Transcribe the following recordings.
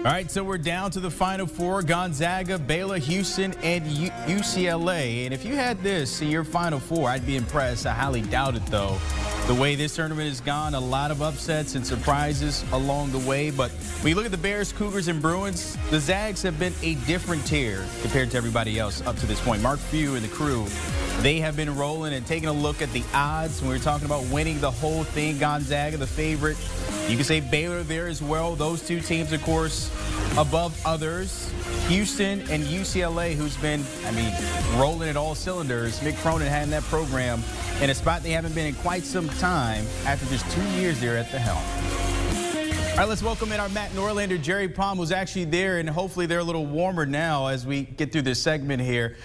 All right, so we're down to the Final Four: Gonzaga, Baylor, Houston, and UCLA. And if you had this in your Final Four, I'd be impressed. I highly doubt it, though. The way this tournament has gone, a lot of upsets and surprises along the way. But when you look at the Bears, Cougars, and Bruins, the Zags have been a different tier compared to everybody else up to this point. Mark Few and the crew, they have been rolling. And taking a look at the odds, when we're talking about winning the whole thing, Gonzaga, the favorite. You can say Baylor there as well. Those two teams, of course, above others. Houston and UCLA, who's been, rolling at all cylinders. Mick Cronin had in that program in a spot they haven't been in quite some time after just 2 years there at the helm. All right, let's welcome in our Matt Norlander, Jerry Palm, who's actually there, and hopefully they're a little warmer now as we get through this segment here.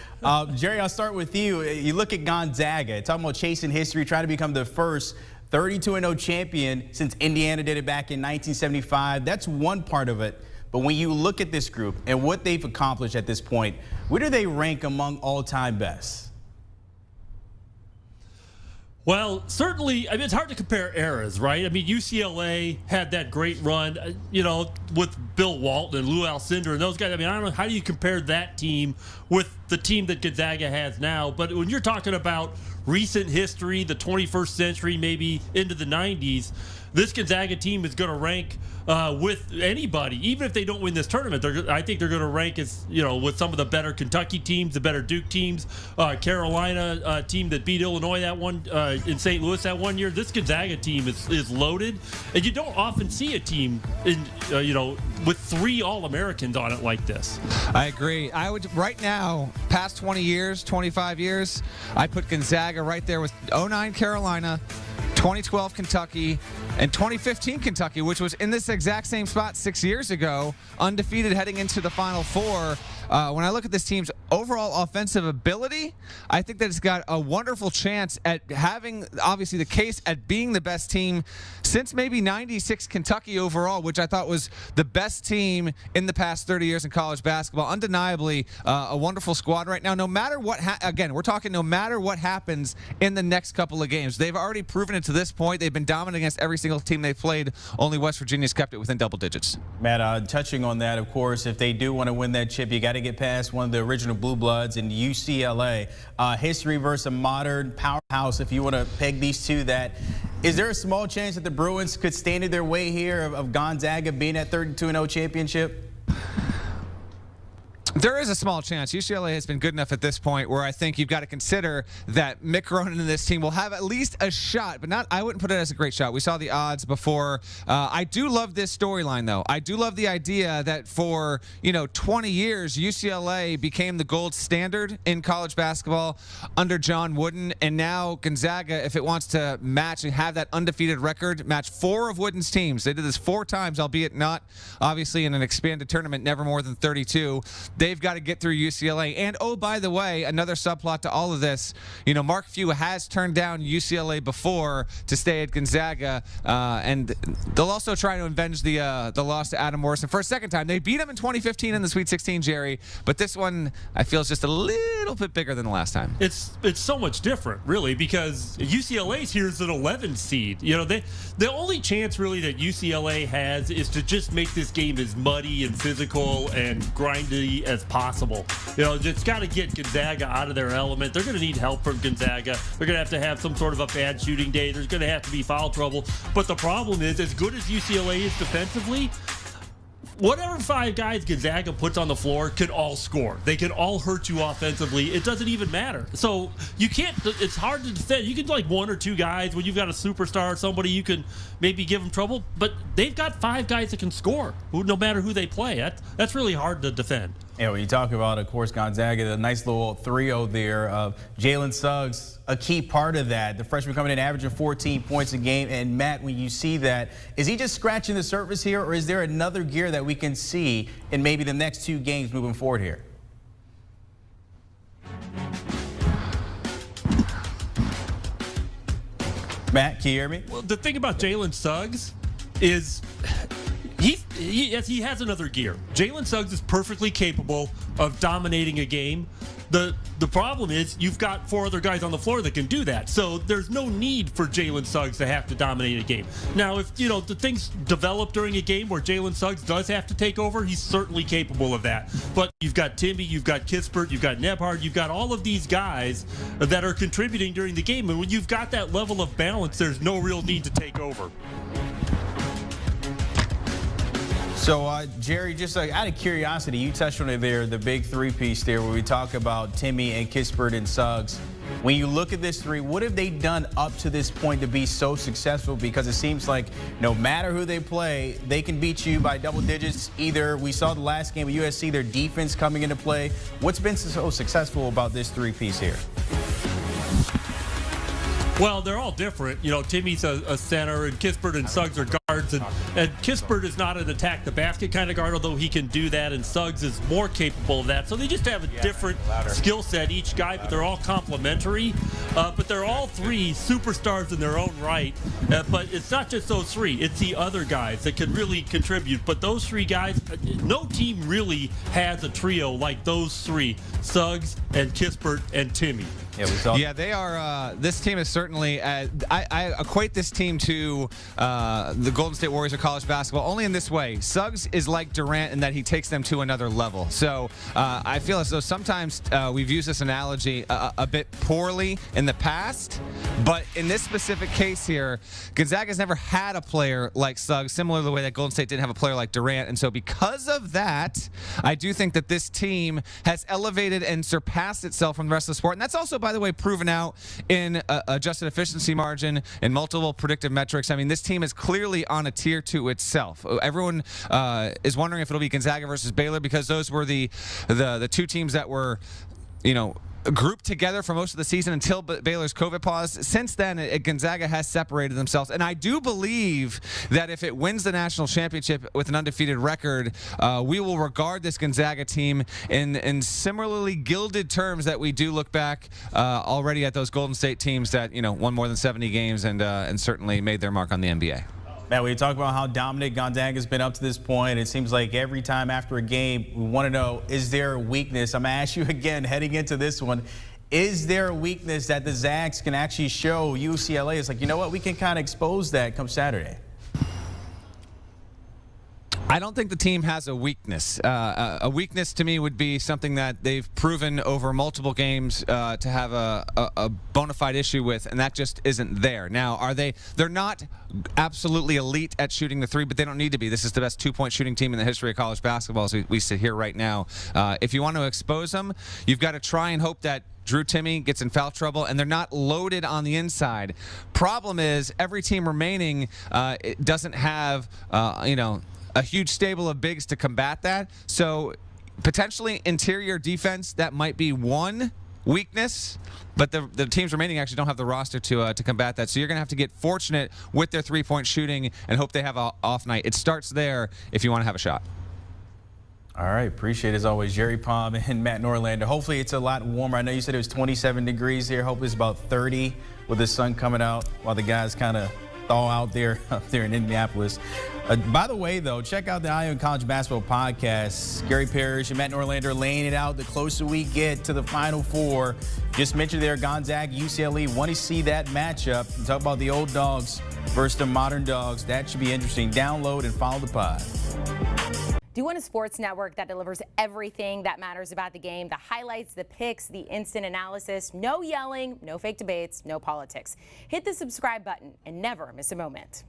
Jerry, I'll start with you. You look at Gonzaga, talking about chasing history, trying to become the first 32-0 champion since Indiana did it back in 1975. That's one part of it. But when you look at this group and what they've accomplished at this point, where do they rank among all-time best? Well, certainly, it's hard to compare eras, right? UCLA had that great run, with Bill Walton and Lou Alcindor and those guys. I don't know, how do you compare that team with the team that Gonzaga has now? But when you're talking about recent history, the 21st century, maybe into the 90s, this Gonzaga team is going to rank with anybody, even if they don't win this tournament. I think they're going to rank as, with some of the better Kentucky teams, the better Duke teams, Carolina team that beat Illinois that one in St. Louis that 1 year. This Gonzaga team is loaded, and you don't often see a team in with 3 All-Americans on it like this. I agree. I would right now, past 20 years, 25 years, I put Gonzaga right there with 09 Carolina, 2012 Kentucky, and 2015 Kentucky, which was in this exact same spot 6 years ago, undefeated heading into the Final Four. When I look at this team's overall offensive ability, I think that it's got a wonderful chance at having, obviously, the case at being the best team since maybe 96 Kentucky overall, which I thought was the best team in the past 30 years in college basketball. Undeniably, a wonderful squad right now. No matter what, again, we're talking no matter what happens in the next couple of games. They've already proven it to this point. They've been dominant against every single team they've played. Only West Virginia's kept it within double digits. Matt, touching on that, of course, if they do want to win that chip, you got to get past one of the original Blue Bloods in UCLA. History versus a modern powerhouse, if you want to peg these two. That is there a small chance that the Bruins could stand in their way here of Gonzaga being that 32-0 championship? There is a small chance. UCLA has been good enough at this point where I think you've got to consider that Mick Cronin and this team will have at least a shot, but I wouldn't put it as a great shot. We saw the odds before. I do love this storyline, though. I do love the idea that for, 20 years, UCLA became the gold standard in college basketball under John Wooden, and now Gonzaga, if it wants to match and have that undefeated record, match 4 of Wooden's teams. They did this 4 times, albeit not, obviously, in an expanded tournament, never more than 32. They've got to get through UCLA. And, oh, by the way, another subplot to all of this, Mark Few has turned down UCLA before to stay at Gonzaga, and they'll also try to avenge the loss to Adam Morrison for a second time. They beat him in 2015 in the Sweet 16, Jerry, but this one I feel is just a little bit bigger than the last time. It's so much different, really, because UCLA's here as an 11 seed. The only chance, really, that UCLA has is to just make this game as muddy and physical and grindy as possible. It's got to get Gonzaga out of their element. They're going to need help from Gonzaga. They're going to have some sort of a bad shooting day. There's going to have to be foul trouble. But the problem is, as good as UCLA is defensively, whatever 5 guys Gonzaga puts on the floor can all score. They can all hurt you offensively. It doesn't even matter. So you can't, it's hard to defend. You can 1 or 2 guys when you've got a superstar or somebody you can maybe give them trouble, but they've got 5 guys that can score no matter who they play. That's really hard to defend. Yeah, when you talk about, of course, Gonzaga, the nice little 3-0 there of Jalen Suggs, a key part of that. The freshman coming in averaging 14 points a game. And, Matt, when you see that, is he just scratching the surface here, or is there another gear that we can see in maybe the next 2 games moving forward here? Matt, can you hear me? Well, the thing about Jalen Suggs is he has another gear. Jalen Suggs is perfectly capable of dominating a game, The problem is you've got 4 other guys on the floor that can do that. So there's no need for Jalen Suggs to have to dominate a game. Now, if the things develop during a game where Jalen Suggs does have to take over, he's certainly capable of that. But you've got Timmy, you've got Kispert, you've got Nebhard, you've got all of these guys that are contributing during the game. And when you've got that level of balance, there's no real need to take over. So, Jerry, just out of curiosity, you touched on it there, the big three-piece there where we talk about Timmy and Kispert and Suggs. When you look at this three, what have they done up to this point to be so successful? Because it seems like no matter who they play, they can beat you by double digits. Either we saw the last game with USC, their defense coming into play. What's been so successful about this three-piece here? Well, they're all different. Timmy's a center, and Kispert and Suggs are guards. And Kispert is not an attack-the-basket kind of guard, although he can do that, and Suggs is more capable of that. So they just have a different skill set, each guy, but they're all complementary. But they're all 3 superstars in their own right. But it's not just those 3. It's the other guys that can really contribute. But those 3 guys, no team really has a trio like those 3, Suggs and Kispert and Timmy. Yeah, they are. This team is certainly. I equate this team to the Golden State Warriors of college basketball only in this way. Suggs is like Durant in that he takes them to another level. So I feel as though sometimes we've used this analogy a bit poorly in the past, but in this specific case here, Gonzaga's never had a player like Suggs, similar to the way that Golden State didn't have a player like Durant. And so because of that, I do think that this team has elevated and surpassed itself from the rest of the sport. And that's also, by the way, proven out in adjusted efficiency margin and multiple predictive metrics. I mean, this team is clearly on a tier to itself. Everyone is wondering if it'll be Gonzaga versus Baylor because those were the 2 teams that were, grouped together for most of the season until Baylor's COVID pause. Since then, Gonzaga has separated themselves. And I do believe that if it wins the national championship with an undefeated record, we will regard this Gonzaga team in similarly gilded terms that we do look back already at those Golden State teams that, won more than 70 games and certainly made their mark on the NBA. Matt, we talk about how dominant Gonzaga's been up to this point. It seems like every time after a game, we want to know, is there a weakness? I'm going to ask you again, heading into this one, is there a weakness that the Zags can actually show UCLA? It's like, you know what, we can kind of expose that come Saturday. I don't think the team has a weakness. A weakness to me would be something that they've proven over multiple games to have a bona fide issue with, and that just isn't there. Now, they're not absolutely elite at shooting the 3, but they don't need to be. This is the best 2-point shooting team in the history of college basketball as we sit here right now. If you want to expose them, you've got to try and hope that Drew Timme gets in foul trouble, and they're not loaded on the inside. Problem is, every team remaining it doesn't have, a huge stable of bigs to combat that. So potentially interior defense, that might be one weakness, but the teams remaining actually don't have the roster to combat that. So you're going to have to get fortunate with their 3-point shooting and hope they have an off night. It starts there if you want to have a shot. All right, appreciate it as always, Jerry Palm and Matt Norlander. Hopefully it's a lot warmer. I know you said it was 27 degrees here. Hopefully it's about 30 with the sun coming out while the guys kind of thaw out there up there in Indianapolis. By the way, though, check out the Eye on College Basketball podcast. Gary Parrish and Matt Norlander laying it out. The closer we get to the Final Four, just mentioned there, Gonzaga, UCLA. Want to see that matchup. Talk about the old dogs versus the modern dogs. That should be interesting. Download and follow the pod. Do you want a sports network that delivers everything that matters about the game? The highlights, the picks, the instant analysis. No yelling, no fake debates, no politics. Hit the subscribe button and never miss a moment.